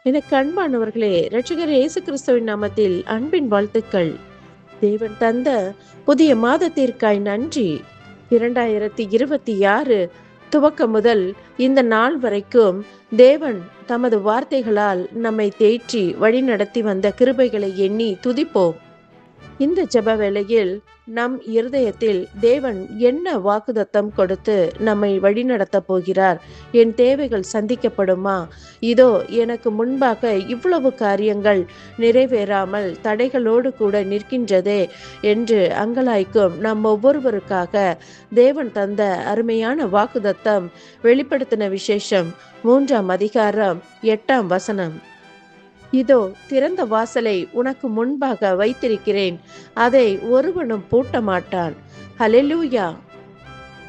எனக்கு அன்பானவர்களே, இரட்சகர் இயேசு கிறிஸ்துவின் நாமத்தில் அன்பின் வாழ்த்துக்கள். தேவன் தந்த புதிய மாதத்திற்காய் நன்றி. 2026 துவக்கம் முதல் இந்த நாள் வரைக்கும் தேவன் தமது வார்த்தைகளால் நம்மை தேற்றி வழிநடத்தி வந்த கிருபைகளை எண்ணி துதிப்போம். இந்த ஜெப வேளையில் நம் இருதயத்தில் தேவன் என்ன வாக்குத்தத்தம் கொடுத்து நம்மை வழிநடத்தப் போகிறார்? என் தேவைகள் சந்திக்கப்படுமா? இதோ எனக்கு முன்பாக இவ்வளவு காரியங்கள் நிறைவேறாமல் தடைகளோடு கூட நிற்கின்றதே என்று அங்கலாய்க்கும் நம் ஒவ்வொருவருக்காக தேவன் தந்த அருமையான வாக்குத்தத்தம் வெளிப்படுத்தின விசேஷம் 3ஆம் அதிகாரம் 8ஆம் வசனம். இதோ திறந்த வாசலை உனக்கு முன்பாக வைத்திருக்கிறேன், அதை ஒருவனும் பூட்ட மாட்டான். ஹல்லேலூயா.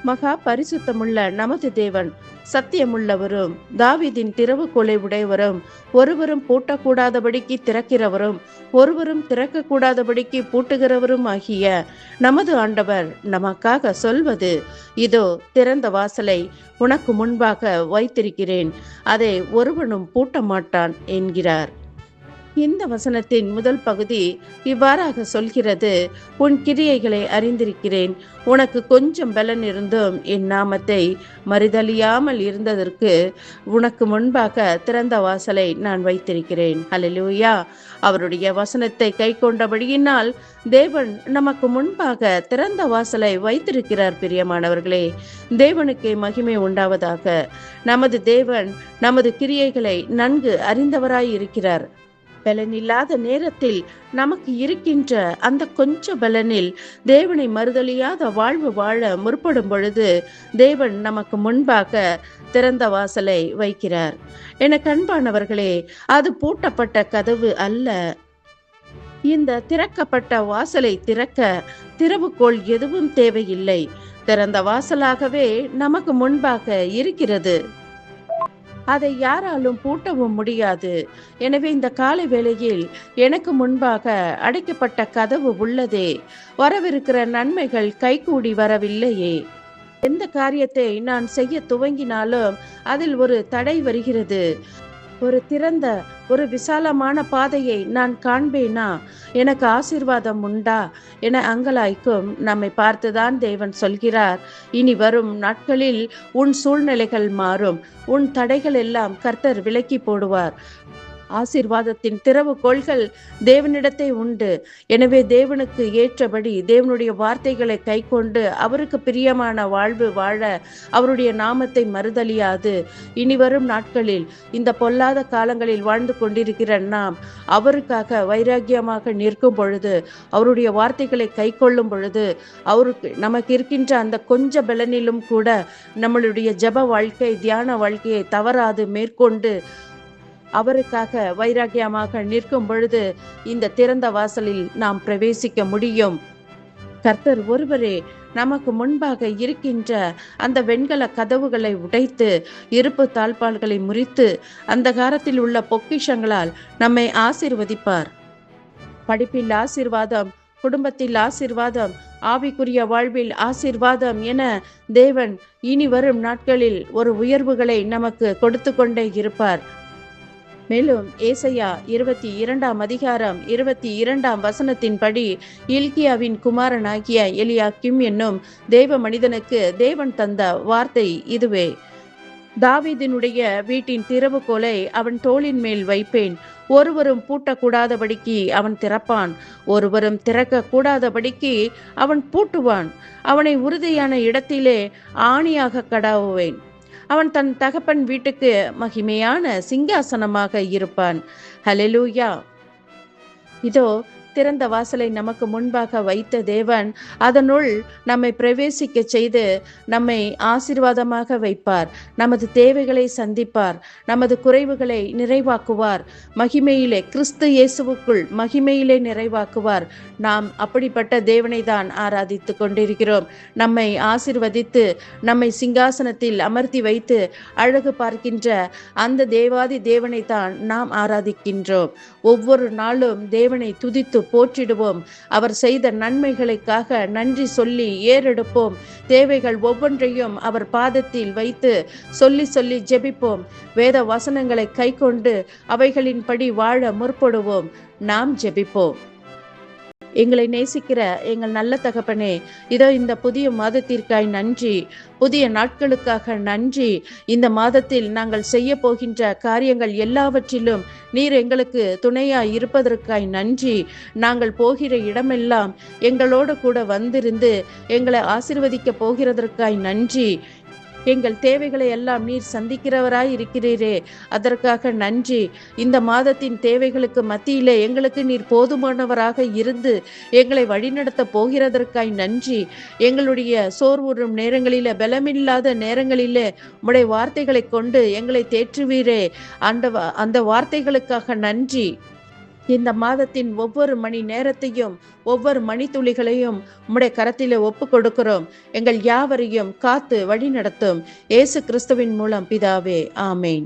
மகா பரிசுத்தமுள்ள நமது தேவன் சத்தியமுள்ளவரும் தாவீதின் திறவுகோலை உடையவரும் ஒருவரும் பூட்டக்கூடாதபடிக்கு திறக்கிறவரும் ஒருவரும் திறக்கக்கூடாதபடிக்கு பூட்டுகிறவரும் ஆகிய நமது ஆண்டவர் நமக்காக சொல்வது, இதோ திறந்த வாசலை உனக்கு முன்பாக வைத்திருக்கிறேன், அதை ஒருவனும் பூட்ட மாட்டான் என்கிறார். இந்த வசனத்தின் முதல் பகுதி இவ்வாறாக சொல்கிறது, உன் கிரியைகளை அறிந்திருக்கிறேன், உனக்கு கொஞ்சம் பலன் இருந்தும் என் நாமத்தை மறுதலியாமல் இருந்ததற்கு உனக்கு முன்பாக திறந்த வாசலை நான் வைத்திருக்கிறேன். ஹல்லேலூயா. அவருடைய வசனத்தை கை கொண்டபடியினால் தேவன் நமக்கு முன்பாக திறந்த வாசலை வைத்திருக்கிறார். பிரியமானவர்களே, தேவனுக்கே மகிமை உண்டாவதாக. நமது தேவன் நமது கிரியைகளை நன்கு அறிந்தவராய் இருக்கிறார். பலனில்லாத நேரத்தில் நமக்கு இருக்கின்ற அந்த கொஞ்ச பலனில் தேவனை மறுதலியாத வாழ்வு வாழ முற்படும் பொழுது தேவன் நமக்கு முன்பாக திறந்த வாசலை வைக்கிறார். எனக்கு அன்பானவர்களே, அது பூட்டப்பட்ட கதவு அல்ல. இந்த திறக்கப்பட்ட வாசலை திறக்க திறவுகோல் எதுவும் தேவையில்லை. திறந்த வாசலாகவே நமக்கு முன்பாக இருக்கிறது. அதை யாராலும் பூட்டவும் முடியாது. எனவே இந்த காலை வேளையில் எனக்கு முன்பாக அடைக்கப்பட்ட கதவு உள்ளதே, வரவிருக்கிற நன்மைகள் கைகூடி வரவில்லையே. எந்த காரியத்தை நான் செய்ய துவங்கினாலும் அதில் ஒரு தடை வருகிறது. ஒரு விசாலமான பாதையை நான் காண்பேனா? எனக்கு ஆசீர்வாதம் உண்டா என அங்கலாய்க்கும் நம்மை பார்த்துதான் தேவன் சொல்கிறார், இனி வரும் நாட்களில் உன் சூழ்நிலைகள் மாறும், உன் தடைகள் எல்லாம் கர்த்தர் விலக்கி போடுவார். ஆசீர்வாதத்தின் திறவுகோல்கள் தேவனிடத்தை உண்டு. எனவே தேவனுக்கு ஏற்றபடி தேவனுடைய வார்த்தைகளை கை கொண்டு அவருக்கு பிரியமான வாழ்வு வாழ அவருடைய நாமத்தை மறுதலியாது இனி வரும் நாட்களில் இந்த பொல்லாத காலங்களில் வாழ்ந்து கொண்டிருக்கிற நாம் அவருக்காக வைராக்கியமாக நிற்கும் பொழுது, அவருடைய வார்த்தைகளை கை கொள்ளும் பொழுது, அவருக்கு நமக்கு இருக்கின்ற அந்த கொஞ்ச பலனிலும் கூட நம்மளுடைய ஜெப வாழ்க்கை தியான வாழ்க்கையை தவறாது மேற்கொண்டு அவருக்காக வைராக்கியமாக நிற்கும் பொழுது இந்த திறந்த வாசலில் நாம் பிரவேசிக்க முடியும். கர்த்தர் ஒருவரே நமக்கு முன்பாக இருக்கின்ற அந்த வெண்கல கதவுகளை உடைத்து இருப்பு தாழ்பால்களை முறித்து அந்த காலத்தில் உள்ள பொக்கிஷங்களால் நம்மை ஆசீர்வதிப்பார். படிப்பில் ஆசீர்வாதம், குடும்பத்தில் ஆசீர்வாதம், ஆவிக்குரிய வாழ்வில் ஆசீர்வாதம் என தேவன் இனி வரும் நாட்களில் ஒரு உயர்வுகளை நமக்கு கொடுத்து கொண்டே இருப்பார். மேலும் ஏசாயா 22ஆம் அதிகாரம் 22ஆம் வசனத்தின்படி இல்கியாவின் குமாரனாகிய எலியாக்கிம் என்னும் தேவ மனிதனுக்கு தேவன் தந்த வார்த்தை இதுவே, தாவீதினுடைய வீட்டின் திறவுகோலை அவன் தோளின் மேல் வைப்பேன், ஒருவரும் பூட்டக்கூடாதபடிக்கு அவன் திறப்பான், ஒருவரும் திறக்க கூடாதபடிக்கு அவன் பூட்டுவான், அவனை உறுதியான இடத்திலே ஆணியாக கடாவுவேன், அவன் தன் தகப்பன் வீட்டுக்கு மகிமையான சிங்காசனமாக இருப்பான். ஹல்லேலூயா. இதோ திறந்த வாசலை நமக்கு முன்பாக வைத்த தேவன் அதனுள் நம்மை பிரவேசிக்க செய்து நம்மை ஆசீர்வாதமாக வைப்பார். நமது தேவைகளை சந்திப்பார், நமது குறைவுகளை நிறைவாக்குவார், மகிமையிலே கிறிஸ்து இயேசுவுக்குள் மகிமையிலே நிறைவாக்குவார். நாம் அப்படிப்பட்ட தேவனை தான் ஆராதித்து கொண்டிருக்கிறோம். நம்மை ஆசீர்வதித்து நம்மை சிங்காசனத்தில் அமர்த்தி வைத்து அழகு பார்க்கின்ற அந்த தேவாதி தேவனை தான் நாம் ஆராதிக்கின்றோம். ஒவ்வொரு நாளும் தேவனை துதித்து போற்றிடுவோம். அவர் செய்த நன்மைகளுக்காக நன்றி சொல்லி ஏறெடுப்போம். தேவைகள் ஒவ்வொன்றையும் அவர் பாதத்தில் வைத்து சொல்லி சொல்லி ஜெபிப்போம். வேத வசனங்களை கைக்கொண்டு அவைகளின்படி வாழ முற்படுவோம். நாம் ஜெபிப்போம். எங்களை நேசிக்கிற எங்கள் நல்ல தகப்பனே, இதோ இந்த புதிய மாதத்திற்காய் நன்றி. புதிய நாட்களுக்காக நன்றி. இந்த மாதத்தில் நாங்கள் செய்ய போகின்ற காரியங்கள் எல்லாவற்றிலும் நீர் எங்களுக்கு துணையாய் இருப்பதற்காய் நன்றி. நாங்கள் போகிற இடமெல்லாம் எங்களோடு கூட வந்திருந்து எங்களை ஆசீர்வதிக்க போகிறதற்காய் நன்றி. எங்கள் தேவைகளை எல்லாம் நீர் சந்திக்கிறவராய் இருக்கிறீரே, அதற்காக நன்றி. இந்த மாதத்தின் தேவைகளுக்கு மத்தியிலே எங்களுக்கு நீர் போதுமானவராக இருந்து எங்களை வழிநடத்த போகிறதற்காய் நன்றி. எங்களுடைய சோர்வுறும் நேரங்களிலே, பலமில்லாத நேரங்களிலே உம்முடைய வார்த்தைகளை கொண்டு எங்களை தேற்றுவீரே. அந்த வார்த்தைகளுக்காக நன்றி. இந்த மாதத்தின் ஒவ்வொரு மணி நேரத்தையும் ஒவ்வொரு மணித்துளிகளையும் உம்முடைய கரத்திலே ஒப்பு கொடுக்கிறோம். எங்கள் யாவரையும் காத்து வழி நடத்தும். இயேசு கிறிஸ்துவின் மூலம் பிதாவே, ஆமேன்.